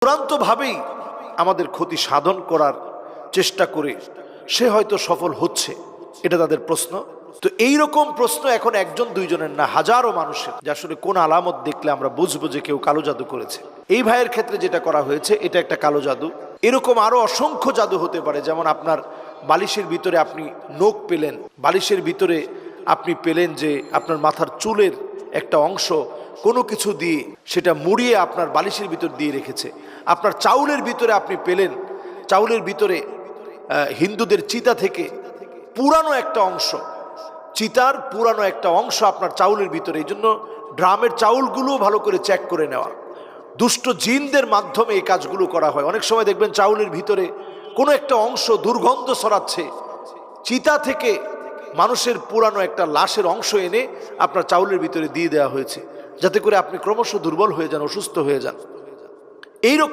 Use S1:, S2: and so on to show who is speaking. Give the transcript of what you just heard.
S1: চূড়ান্তভাবেই আমাদের ক্ষতি সাধন করার চেষ্টা করে সে হয়তো সফল হচ্ছে, এটা তাদের প্রশ্ন। তো এইরকম প্রশ্ন এখন একজন দুইজনের না, হাজারো মানুষের, যে আসলে কোন আলামত দেখলে আমরা বুঝবো যে কেউ কালো জাদু করেছে। এই ভাইয়ের ক্ষেত্রে যেটা করা হয়েছে এটা একটা কালো জাদু। এরকম আরো অসংখ্য জাদু হতে পারে, যেমন আপনার বালিশের ভিতরে আপনি নখ পেলেন, বালিশের ভিতরে আপনি পেলেন যে আপনার মাথার চুলের একটা অংশ কোনো কিছু দিয়ে সেটা মুড়িয়ে আপনার বালিশের ভিতর দিয়ে রেখেছে। আপনার চাউলের ভিতরে আপনি পেলেন, চাউলের ভিতরে হিন্দুদের চিতা থেকে পুরানো একটা অংশ, চিতার পুরানো একটা অংশ আপনার চাউলের ভিতরে। এই জন্য ড্রামের চাউলগুলো ভালো করে চেক করে নেওয়া। দুষ্ট জিনদের মাধ্যমে এই কাজগুলো করা হয়। অনেক সময় দেখবেন চাউলের ভিতরে কোনো একটা অংশ দুর্গন্ধ ছড়াচ্ছে, চিতা থেকে মানুষের পুরানো একটা লাশের অংশ এনে আপনার চাউলের ভিতরে দিয়ে দেওয়া হয়েছে, যাতে করে আপনি ক্রমশ দুর্বল হয়ে যান, অসুস্থ হয়ে যান। এইরকম